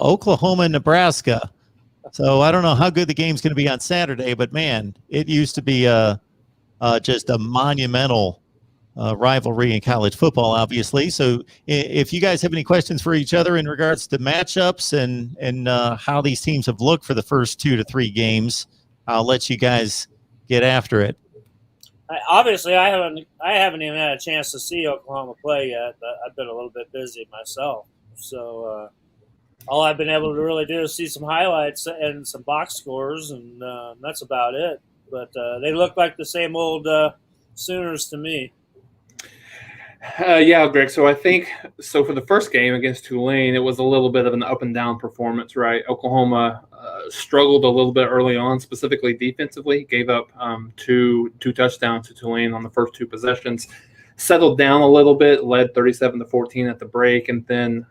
Oklahoma and Nebraska. So I don't know how good the game's going to be on Saturday, but man, it used to be just a monumental rivalry in college football, obviously. So if you guys have any questions for each other in regards to matchups and how these teams have looked for the first 2 to 3 games, I'll let you guys get after it. Obviously, I haven't even had a chance to see Oklahoma play yet. I've been a little bit busy myself, so all I've been able to really do is see some highlights and some box scores, and that's about it. But they look like the same old Sooners to me. Yeah, Greg. So I think for the first game against Tulane, it was a little bit of an up and down performance, right? Oklahoma struggled a little bit early on, specifically defensively. Gave up two touchdowns to Tulane on the first 2 possessions. Settled down a little bit, led 37-14 at the break, and then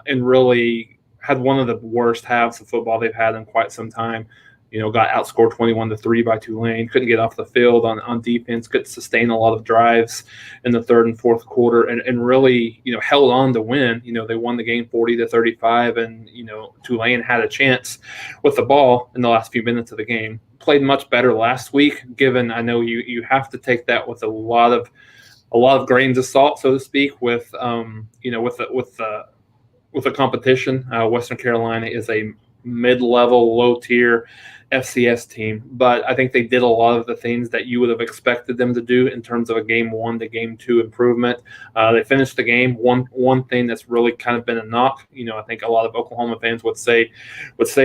and really had one of the worst halves of football they've had in quite some time. Got outscored 21-3 by Tulane. Couldn't get off the field on defense. Couldn't sustain a lot of drives in the third and fourth quarter, and really, held on to win. They won the game 40-35, and Tulane had a chance with the ball in the last few minutes of the game. Played much better last week. Given I know you have to take that with a lot of grains of salt, so to speak. With the competition, Western Carolina is a mid-level, low-tier FCS team, but I think they did a lot of the things that you would have expected them to do in terms of a game 1 to game 2 improvement. They finished the game. One thing that's really kind of been a knock, I think a lot of Oklahoma fans would say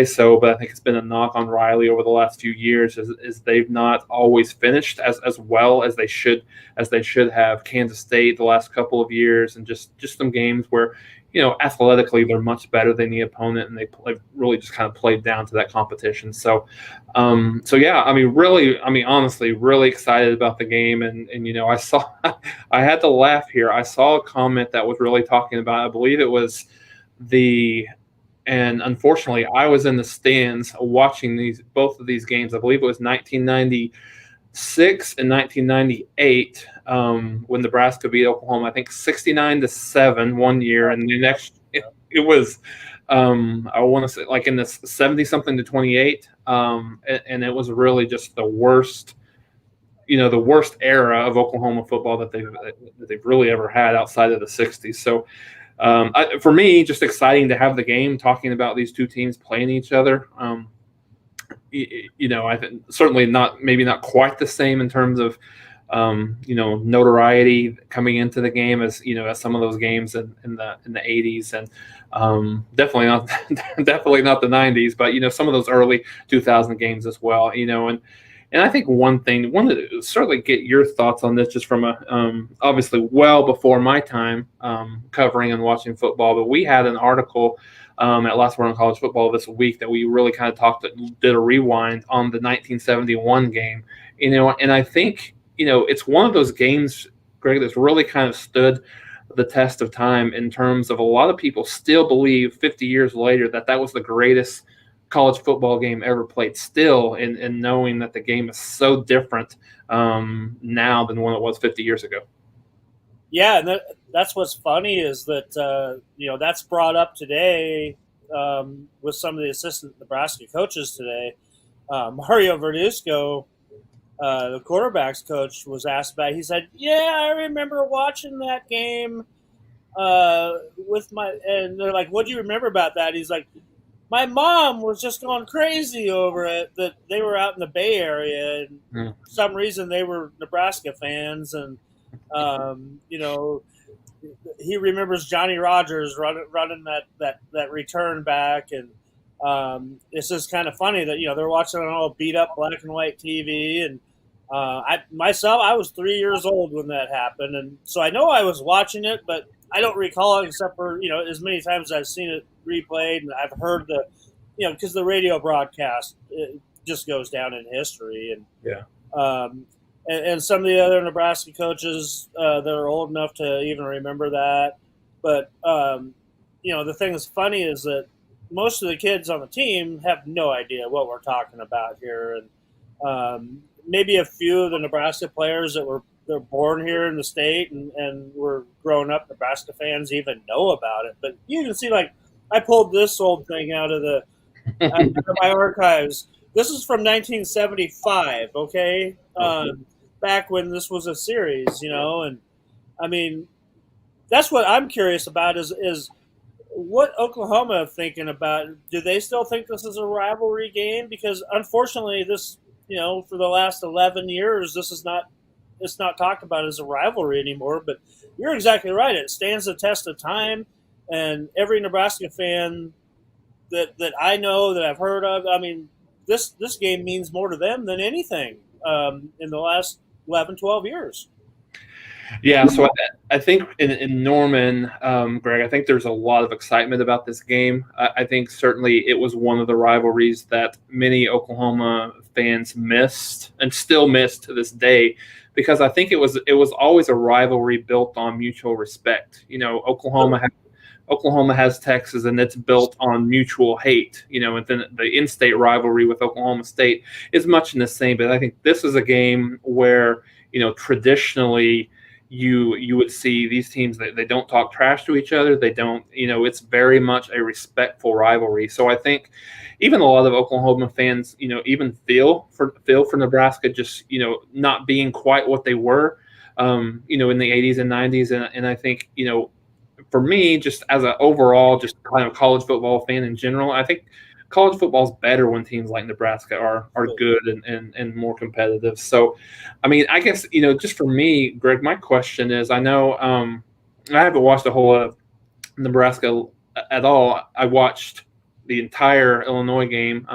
so, but I think it's been a knock on Riley over the last few years is they've not always finished as well as they should have. Kansas State the last couple of years, and just some games where athletically they're much better than the opponent, and they really just kind of played down to that competition. So yeah, honestly, really excited about the game. And I had to laugh here. I saw a comment that was really talking about, I believe it was and unfortunately I was in the stands watching both of these games. I believe it was 1996 and 1998 when Nebraska beat Oklahoma, I think 69-7 one year, and the next it was I want to say like in the 70-something to 28, and it was really just the worst era of Oklahoma football that they've really ever had outside of the 60s. So for me, just exciting to have the game, talking about these two teams playing each other. I think certainly maybe not quite the same in terms of notoriety coming into the game as some of those games in the 80s, and definitely not the 90s, but some of those early 2000 games as well. And I think one thing, wanted to certainly get your thoughts on this, just from obviously well before my time covering and watching football, but we had an article at Last Word on College Football this week that we really kind of did a rewind on the 1971 game, and I think it's one of those games, Greg, that's really kind of stood the test of time in terms of a lot of people still believe 50 years later that was the greatest college football game ever played, still in knowing that the game is so different now than when it was 50 years ago. Yeah, and that's what's funny is that that's brought up today with some of the assistant Nebraska coaches today. Mario Verduzco, the quarterback's coach, was asked about it. He said, "Yeah, I remember watching that game with and they're like, what do you remember about that?" He's like, "My mom was just going crazy over it, that they were out in the Bay Area, and for some reason they were Nebraska fans, and he remembers Johnny Rogers running that return back, and it's just kind of funny that they're watching on all beat up black and white TV, and I was 3 years old when that happened, and so I know I was watching it, but I don't recall it except for as many times as I've seen it replayed, and I've heard because the radio broadcast, it just goes down in history, and and some of the other Nebraska coaches that are old enough to even remember that. But, the thing that's funny is that most of the kids on the team have no idea what we're talking about here. And maybe a few of the Nebraska players they're born here in the state and were growing up Nebraska fans even know about it. But you can see, like, I pulled this old thing out of my archives. This is from 1975. Okay, back when this was a series, and I mean, that's what I'm curious about is what Oklahoma thinking about. Do they still think this is a rivalry game? Because unfortunately, this, for the last 11 years, this is not. It's not talked about as a rivalry anymore. But you're exactly right. It stands the test of time, and every Nebraska fan that I know, that I've heard of, I mean, this game means more to them than anything in the last 11, 12 years. Yeah, so I think in Norman, Greg, I think there's a lot of excitement about this game. I think certainly it was one of the rivalries that many Oklahoma fans missed and still miss to this day, because I think it was always a rivalry built on mutual respect. Oklahoma has Texas, and it's built on mutual hate. And then the in-state rivalry with Oklahoma State is much in the same. But I think this is a game where traditionally you would see these teams that they don't talk trash to each other. They don't, it's very much a respectful rivalry. So I think even a lot of Oklahoma fans, even feel for Nebraska just, not being quite what they were, in the 80s and 90s. And I think, for me, just as an overall, just kind of college football fan in general, I think college football is better when teams like Nebraska are good and more competitive. So, I mean, I guess, just for me, Greg, my question is, I know I haven't watched a whole lot of Nebraska at all. I watched the entire Illinois game,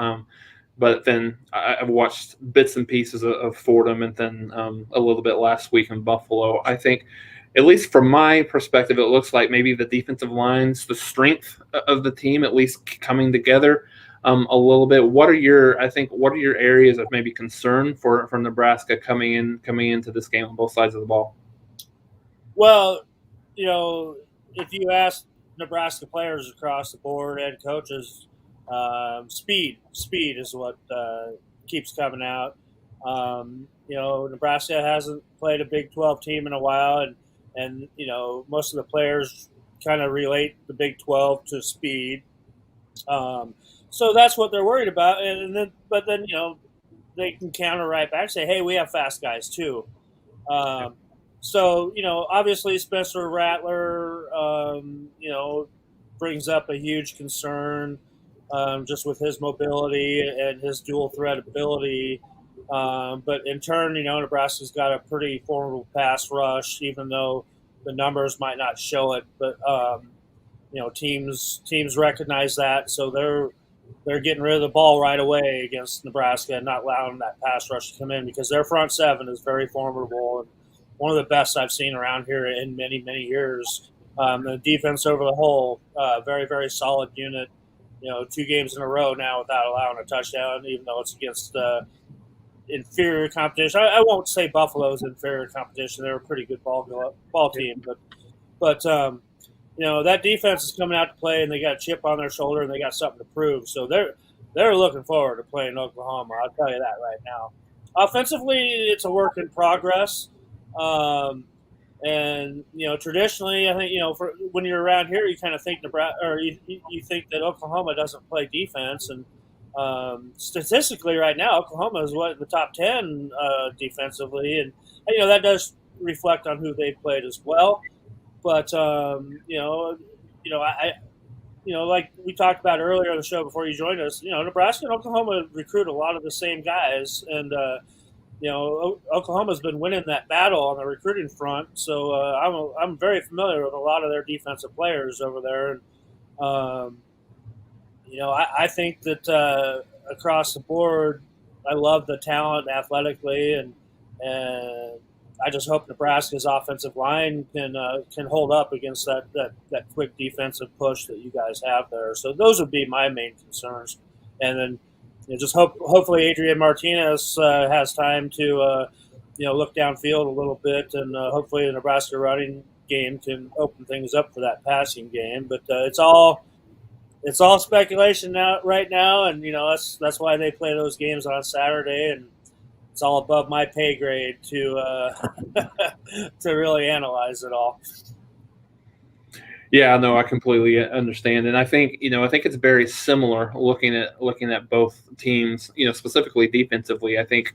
but then I've watched bits and pieces of Fordham, and then a little bit last week in Buffalo. I think, at least from my perspective, it looks like maybe the defensive lines, the strength of the team, at least coming together a little bit. What are your areas of maybe concern for Nebraska coming into this game on both sides of the ball? Well, if you ask Nebraska players across the board and coaches, speed is what keeps coming out. Nebraska hasn't played a Big 12 team in a while, and most of the players kind of relate the Big 12 to speed. So that's what they're worried about, but then they can counter right back, say, hey, we have fast guys too. So obviously Spencer Rattler, brings up a huge concern, just with his mobility and his dual threat ability. But in turn, Nebraska's got a pretty formidable pass rush, even though the numbers might not show it. But teams recognize that, so they're getting rid of the ball right away against Nebraska and not allowing that pass rush to come in, because their front seven is very formidable and one of the best I've seen around here in many, many years. The defense over the whole, very, very solid unit. 2 games in a row now without allowing a touchdown, even though it's against inferior competition. I won't say Buffalo's inferior competition; they're a pretty good ball team, but that defense is coming out to play, and they got a chip on their shoulder, and they got something to prove. So they're looking forward to playing Oklahoma. I'll tell you that right now. Offensively, it's a work in progress, and traditionally, I think for when you're around here, you kind of think Nebraska, or you think that Oklahoma doesn't play defense, and statistically, right now, Oklahoma is in the top 10 defensively, and that does reflect on who they played as well. But like we talked about earlier on the show before you joined us, Nebraska and Oklahoma recruit a lot of the same guys, and Oklahoma's been winning that battle on the recruiting front. So I'm very familiar with a lot of their defensive players over there, and I think that across the board, I love the talent athletically, and I just hope Nebraska's offensive line can hold up against that quick defensive push that you guys have there. So those would be my main concerns, and then just hopefully Adrian Martinez has time to look downfield a little bit, and hopefully the Nebraska running game can open things up for that passing game. But it's all speculation right now, and that's why they play those games on Saturday, and it's all above my pay grade to to really analyze it all. Yeah, no, I completely understand, and I think it's very similar looking at both teams. Specifically defensively, I think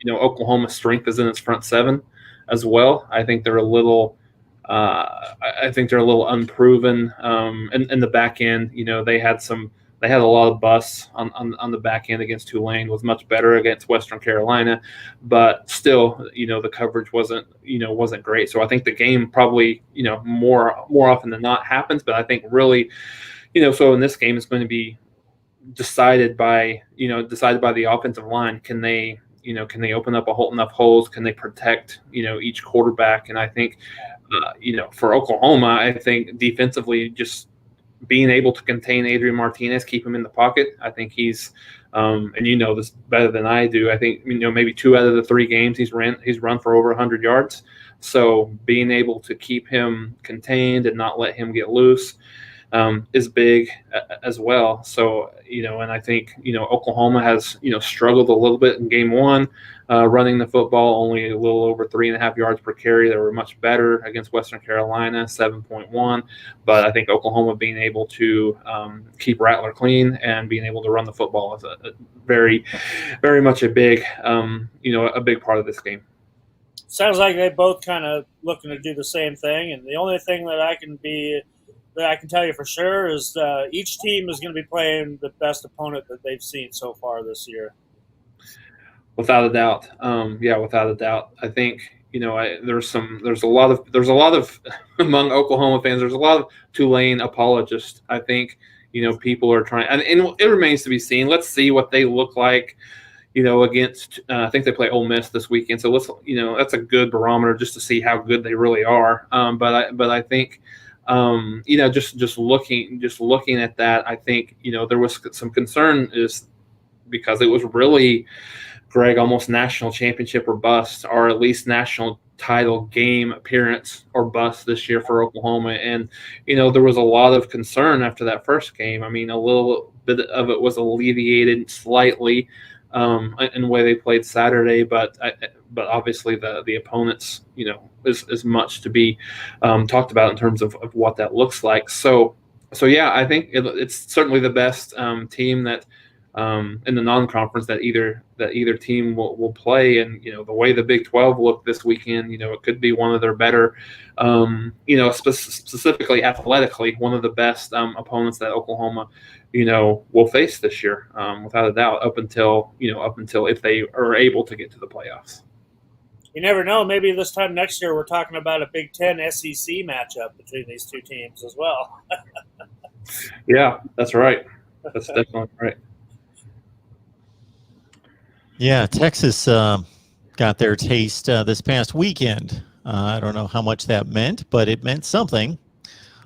Oklahoma's strength is in its front seven as well. I think they're a little. I think they're a little unproven in the back end. They had a lot of busts on the back end against Tulane. Was much better against Western Carolina, but still, the coverage wasn't great. So I think the game probably, more often than not happens. But I think really, so in this game, it's going to be decided by the offensive line. Can they open up enough holes? Can they protect, each quarterback? And I think, for Oklahoma, I think defensively, just being able to contain Adrian Martinez, keep him in the pocket. I think he's, and this better than I do. I think maybe 2 out of the 3 games he's run for over 100 yards. So being able to keep him contained and not let him get loose is big as well. So and I think Oklahoma has struggled a little bit in game 1. Running the football, only a little over 3.5 yards per carry. They were much better against Western Carolina, 7.1. But I think Oklahoma being able to keep Rattler clean and being able to run the football is a very, very much a big, a big part of this game. Sounds like they both kind of looking to do the same thing. And the only thing that I can tell you for sure is each team is going to be playing the best opponent that they've seen so far this year. Without a doubt, without a doubt. I think there's a lot of among Oklahoma fans. There's a lot of Tulane apologists. I think people are trying, and it remains to be seen. Let's see what they look like. Against I think they play Ole Miss this weekend, so that's a good barometer just to see how good they really are. But I think just looking at that, I think there was some concern is because it was really, Greg, almost national championship or bust, or at least national title game appearance or bust this year for Oklahoma. And, there was a lot of concern after that first game. I mean, a little bit of it was alleviated slightly in the way they played Saturday, but obviously the opponents, is much to be talked about in terms of what that looks like. So yeah, I think it's certainly the best team that in the non-conference that either team will play. And the way the Big 12 looked this weekend, it could be one of their better, specifically athletically, one of the best opponents that Oklahoma will face this year, without a doubt, up until if they are able to get to the playoffs. You never know. Maybe this time next year we're talking about a Big 10 SEC matchup between these two teams as well. Yeah, that's right. That's definitely right. Yeah, Texas got their taste this past weekend. I don't know how much that meant, but it meant something.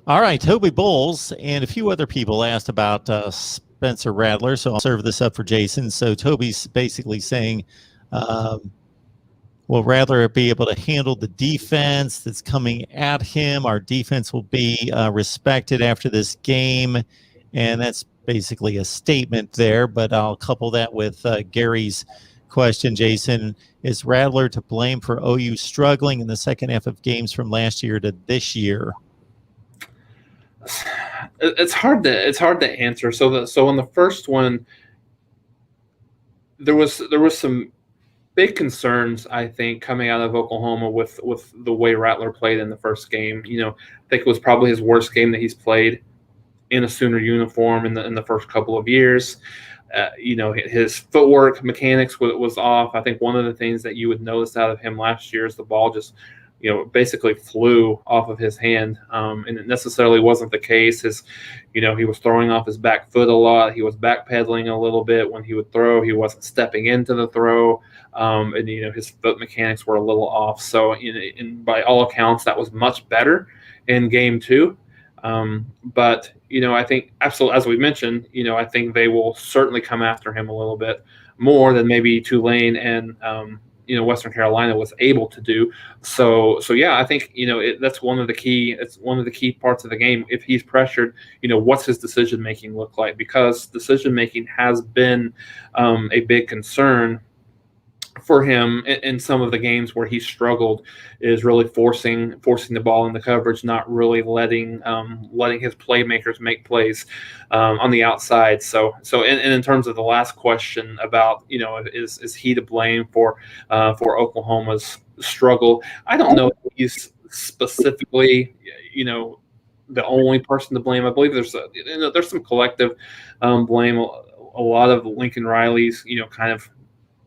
All right, Toby Bowles and a few other people asked about Spencer Rattler, so I'll serve this up for Jason. So Toby's basically saying, will Rattler be able to handle the defense that's coming at him? Our defense will be respected after this game, and that's basically a statement there, but I'll couple that with Gary's question, Jason. Is Rattler to blame for OU struggling in the second half of games from last year to this year? It's hard to answer. So in the first one, there was some big concerns, I think, coming out of Oklahoma with the way Rattler played in the first game. I think it was probably his worst game that he's played in a Sooner uniform in the first couple of years. His footwork mechanics was off. I think one of the things that you would notice out of him last year is the ball just basically flew off of his hand, and it necessarily wasn't the case. He was throwing off his back foot a lot. He was backpedaling a little bit when he would throw. He wasn't stepping into the throw, and his foot mechanics were a little off. So, by all accounts, that was much better in game 2. But I think absolutely, as we mentioned, I think they will certainly come after him a little bit more than maybe Tulane and Western Carolina was able to do. So yeah, I think that's one of the key. It's one of the key parts of the game. If he's pressured, what's his decision making look like? Because decision making has been a big concern for him in some of the games where he struggled is really forcing the ball into coverage, not really letting his playmakers make plays on the outside. So in terms of the last question about, is he to blame for Oklahoma's struggle? I don't know if he's specifically, the only person to blame. I believe there's some collective blame. A lot of Lincoln Riley's, kind of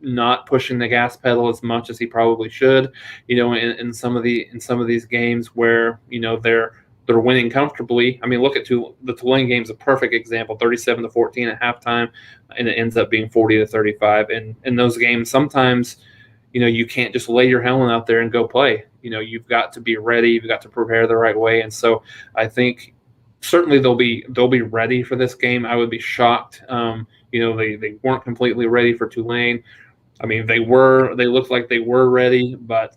not pushing the gas pedal as much as he probably should, in some of these games where, they're winning comfortably. I mean, look at the Tulane game's a perfect example, 37-14 at halftime, and it ends up being 40-35. And in those games, sometimes, you can't just lay your helmet out there and go play. You've got to be ready. You've got to prepare the right way. And so I think certainly they'll be ready for this game. I would be shocked. They weren't completely ready for Tulane. I mean, they looked like they were ready, but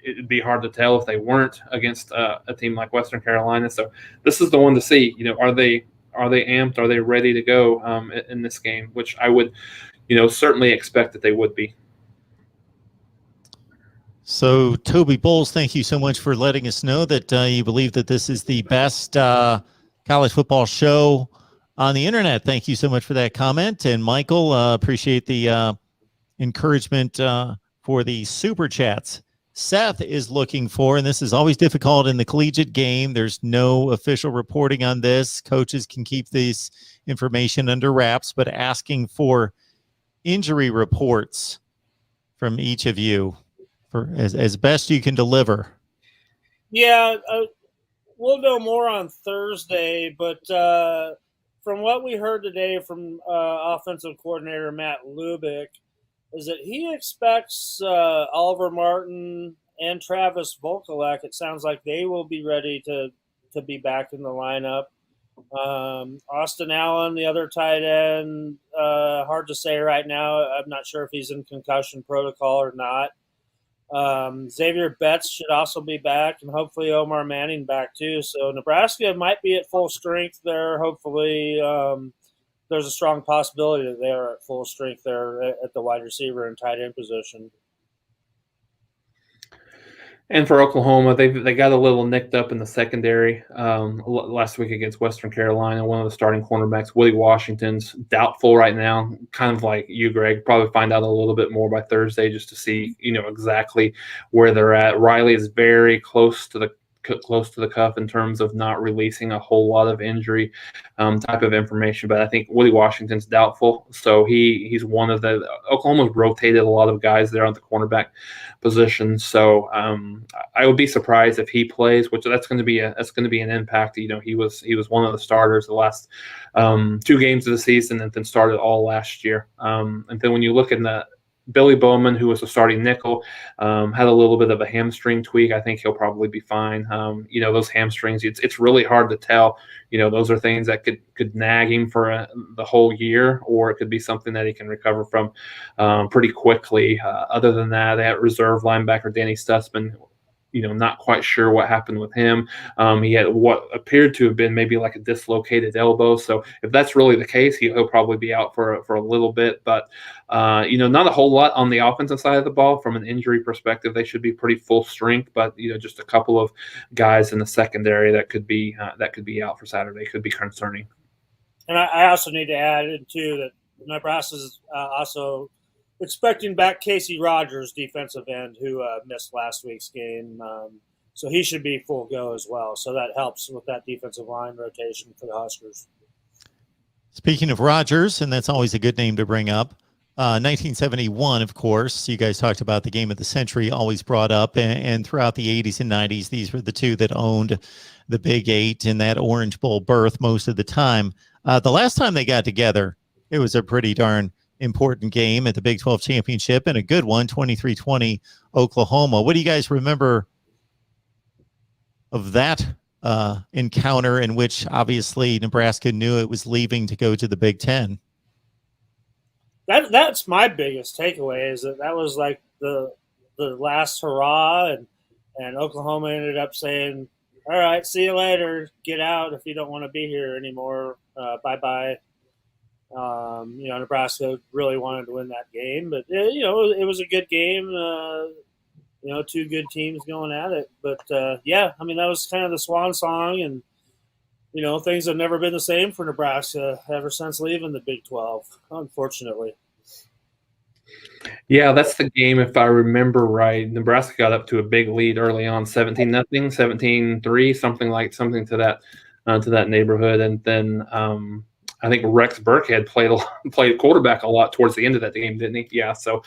it'd be hard to tell if they weren't against a team like Western Carolina. So this is the one to see. Are they amped? Are they ready to go in this game? Which I would, certainly expect that they would be. So, Toby Bowles, thank you so much for letting us know that you believe that this is the best college football show on the internet. Thank you so much for that comment. And Michael, appreciate the encouragement for the super chats. Seth is looking for, and this is always difficult in the collegiate game, there's no official reporting on this. Coaches can keep this information under wraps, but asking for injury reports from each of you for as best you can deliver. Yeah, we'll know more on Thursday, but from what we heard today from offensive coordinator Matt Lubick, is that he expects Oliver Martin and Travis Volkolek, it sounds like they will be ready to be back in the lineup. Austin Allen, the other tight end, hard to say right now. I'm not sure if he's in concussion protocol or not. Xavier Betts should also be back, and hopefully Omar Manning back too. So Nebraska might be at full strength there. Hopefully there's a strong possibility that they are at full strength there at the wide receiver and tight end position. And for Oklahoma, they got a little nicked up in the secondary last week against Western Carolina. One of the starting cornerbacks, Woody Washington's doubtful right now, kind of like you, Greg. Probably find out a little bit more by Thursday just to see, exactly where they're at. Riley is very close to the cuff in terms of not releasing a whole lot of injury type of information, but I think Woody Washington's doubtful. So he's one of the Oklahoma's rotated a lot of guys there on the cornerback position. So I would be surprised if he plays, which that's going to be an impact. He was one of the starters the last 2 games of the season, and then started all last year. And then when you look in the Billy Bowman, who was a starting nickel, had a little bit of a hamstring tweak. I think he'll probably be fine. Those hamstrings, it's really hard to tell. Those are things that could nag him for the whole year, or it could be something that he can recover from pretty quickly. Other than that, that reserve linebacker Danny Stutzman, not quite sure what happened with him. He had what appeared to have been maybe like a dislocated elbow. So if that's really the case, he'll probably be out for a little bit. But not a whole lot on the offensive side of the ball from an injury perspective. They should be pretty full strength, but just a couple of guys in the secondary that could be out for Saturday could be concerning. And I also need to add in too that Nebraska's also expecting back Casey Rogers, defensive end, who missed last week's game. So he should be full go as well. So that helps with that defensive line rotation for the Huskers. Speaking of Rogers, and that's always a good name to bring up, 1971, of course, you guys talked about the game of the century, always brought up. And throughout the 80s and 90s, these were the two that owned the Big Eight in that Orange Bowl berth most of the time. The last time they got together, it was a pretty darn important game at the Big 12 championship, and a good one, 23-20 Oklahoma. What do you guys remember of that encounter, in which obviously Nebraska knew it was leaving to go to the Big Ten? That's my biggest takeaway, is that was like the last hurrah, and Oklahoma ended up saying, all right, see you later, get out if you don't want to be here anymore, bye-bye. Nebraska really wanted to win that game, but it was a good game. Two good teams going at it. But that was kind of the swan song, and things have never been the same for Nebraska ever since leaving the Big 12, unfortunately. Yeah, that's the game, if I remember right. Nebraska got up to a big lead early on, 17-0, 17-3, something to that neighborhood, and then I think Rex Burkhead played quarterback a lot towards the end of that game, didn't he? Yeah. So,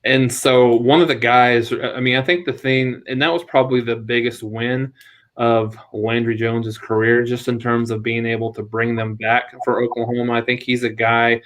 and so one of the guys, I think the thing, and that was probably the biggest win of Landry Jones's career, just in terms of being able to bring them back for Oklahoma. I think he's a guy.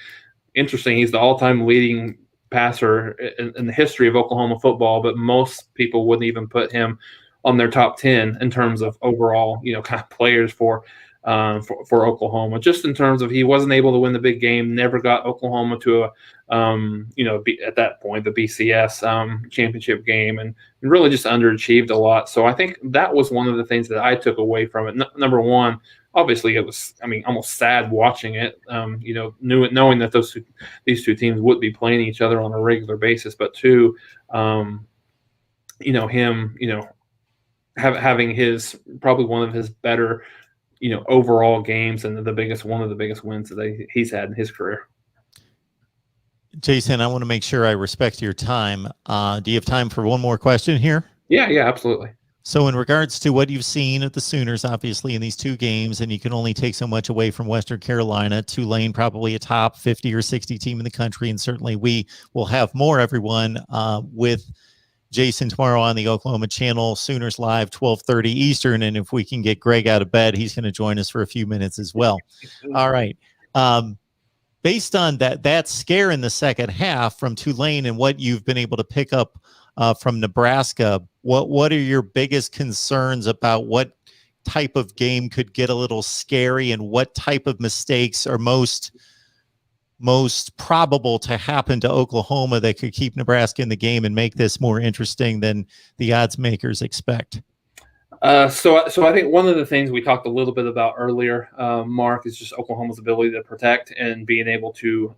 Interesting. He's the all-time leading passer in the history of Oklahoma football, but most people wouldn't even put him on their top 10 in terms of overall, kind of players for Oklahoma. Just in terms of he wasn't able to win the big game, never got Oklahoma to a at that point the BCS championship game, and really just underachieved a lot. So I think that was one of the things that I took away from it. Number one, obviously it was, almost sad watching it, knowing that these two teams would be playing each other on a regular basis. But two, him, having his probably one of his better, overall games, and one of the biggest wins that he's had in his career. Jason, I want to make sure I respect your time. Do you have time for one more question here? Yeah, absolutely. So in regards to what you've seen at the Sooners, obviously in these two games, and you can only take so much away from Western Carolina, Tulane probably a top 50 or 60 team in the country, and certainly we will have more, everyone, with Jason tomorrow on the Oklahoma Channel, Sooners Live, 12:30 Eastern, and if we can get Greg out of bed, he's going to join us for a few minutes as well. All right. Based on that scare in the second half from Tulane and what you've been able to pick up from Nebraska, what are your biggest concerns about what type of game could get a little scary, and what type of mistakes are most probable to happen to Oklahoma that could keep Nebraska in the game and make this more interesting than the odds makers expect? So I think one of the things we talked a little bit about earlier, Mark, is just Oklahoma's ability to protect and being able to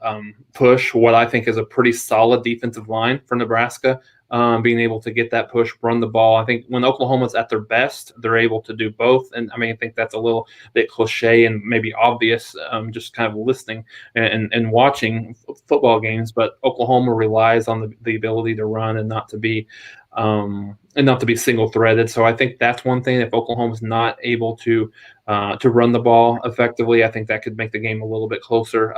push what I think is a pretty solid defensive line for Nebraska. Being able to get that push, run the ball. I think when Oklahoma's at their best, they're able to do both. And I think that's a little bit cliche and maybe obvious, just kind of listening and watching football games. But Oklahoma relies on the ability to run and not to be single threaded. So I think that's one thing. If Oklahoma's not able to run the ball effectively, I think that could make the game a little bit closer.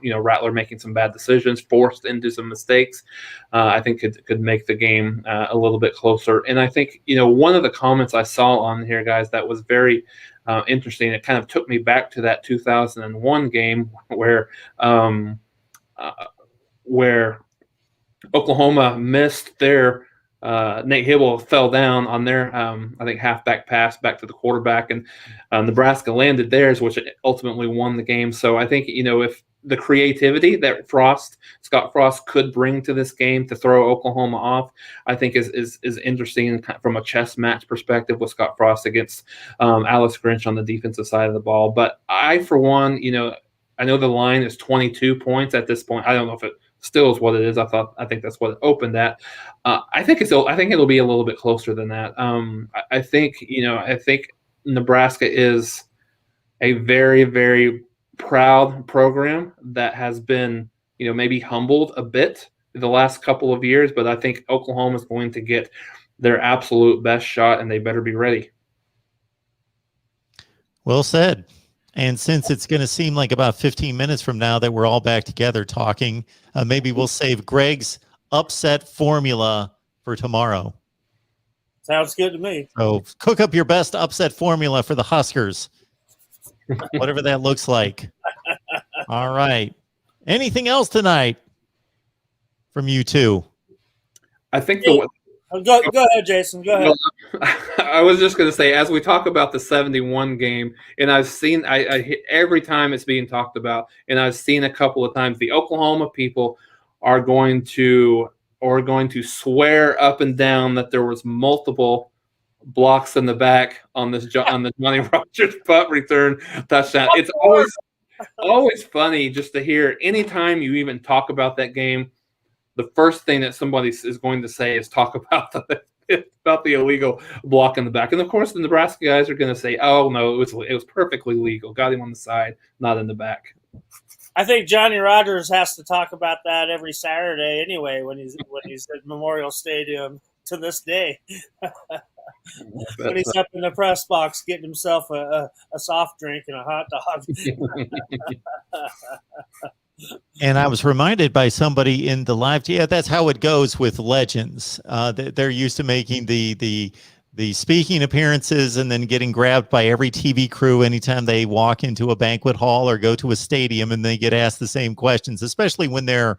Rattler making some bad decisions, forced into some mistakes, I think could make the game a little bit closer. And I think, one of the comments I saw on here, guys, that was very interesting. It kind of took me back to that 2001 game where Oklahoma missed their Nate Hibble fell down on their, I think, halfback pass back to the quarterback, and Nebraska landed theirs, which ultimately won the game. So I think, if the creativity that Scott Frost could bring to this game to throw Oklahoma off, I think is interesting from a chess match perspective with Scott Frost against Alex Grinch on the defensive side of the ball. But I, for one, I know the line is 22 points at this point. I don't know if it still is what it is. I think that's what it opened at. I think it'll be a little bit closer than that. I think Nebraska is a very, very proud program that has been, maybe humbled a bit the last couple of years, but I think Oklahoma is going to get their absolute best shot, and they better be ready. Well said. And since it's going to seem like about 15 minutes from now that we're all back together talking, maybe we'll save Greg's upset formula for tomorrow. Sounds good to me. So cook up your best upset formula for the Huskers, whatever that looks like. All right. Anything else tonight from you two? I think Go ahead, Jason. Go ahead. I was just going to say, as we talk about the 71 game, and I've seen, I every time it's being talked about, and I've seen a couple of times, the Oklahoma people are going to swear up and down that there was multiple blocks in the back on the Johnny Rogers punt return touchdown. It's always funny just to hear anytime you even talk about that game, the first thing that somebody is going to say is talk about the illegal block in the back. And of course the Nebraska guys are going to say, oh no, it was perfectly legal. Got him on the side, not in the back. I think Johnny Rogers has to talk about that every Saturday anyway when he's at Memorial Stadium to this day. When he's up in the press box getting himself a soft drink and a hot dog. And I was reminded by somebody in the live. Yeah, that's how it goes with legends. They're used to making the speaking appearances and then getting grabbed by every TV crew anytime they walk into a banquet hall or go to a stadium, and they get asked the same questions, especially when they're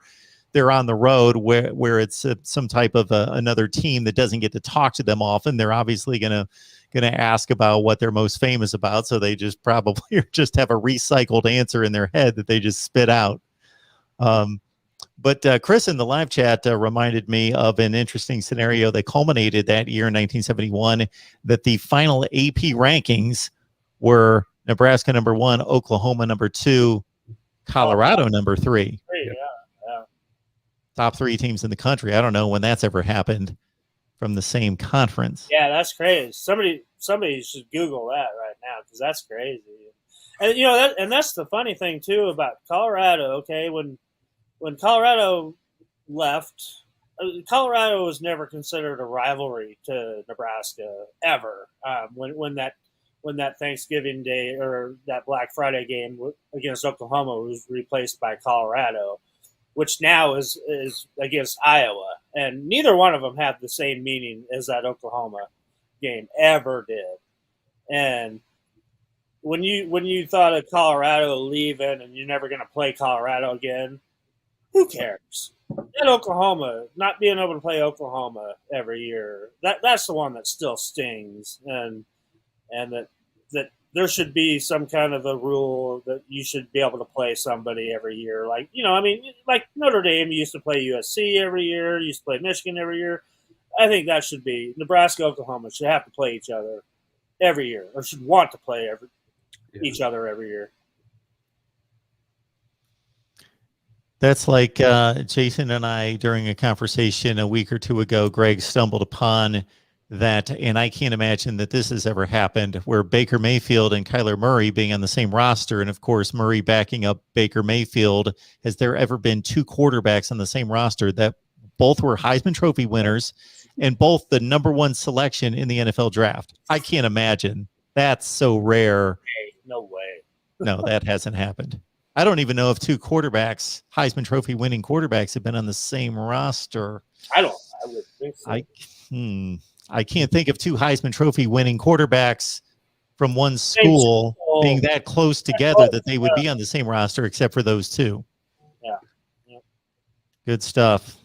on the road where it's some type of another team that doesn't get to talk to them often. They're obviously gonna ask about what they're most famous about, so they just probably just have a recycled answer in their head that they just spit out. But Chris in the live chat reminded me of an interesting scenario that culminated that year in 1971, that the final AP rankings were Nebraska number 1, Oklahoma number 2, Colorado number 3. Yeah. Top 3 teams in the country. I don't know when that's ever happened from the same conference. Yeah, that's crazy. Somebody should Google that right now because that's crazy. And that's the funny thing too about Colorado. Okay, when Colorado left, Colorado was never considered a rivalry to Nebraska ever. When that Thanksgiving Day or that Black Friday game against Oklahoma was replaced by Colorado, which now is against Iowa, and neither one of them have the same meaning as that Oklahoma game ever did. And when you thought of Colorado leaving and you're never going to play Colorado again, who cares? That Oklahoma, not being able to play Oklahoma every year, that's the one that still stings, and that there should be some kind of a rule that you should be able to play somebody every year. Like, like Notre Dame used to play USC every year, used to play Michigan every year. I think that should be Nebraska, Oklahoma should have to play each other every year, or should want to play each other every year. That's like Jason and I, during a conversation a week or two ago, Greg stumbled upon that, and I can't imagine that this has ever happened, where Baker Mayfield and Kyler Murray being on the same roster, and of course Murray backing up Baker Mayfield. Has there ever been 2 quarterbacks on the same roster that both were Heisman Trophy winners and both the number 1 selection in the NFL draft? I can't imagine. That's so rare. Hey, no way. No, that hasn't happened. I don't even know if 2 quarterbacks, Heisman Trophy winning quarterbacks, have been on the same roster. I would think so. I can't think of 2 Heisman Trophy winning quarterbacks from one school being that close together that they would be on the same roster, except for those 2. Yeah. Good stuff.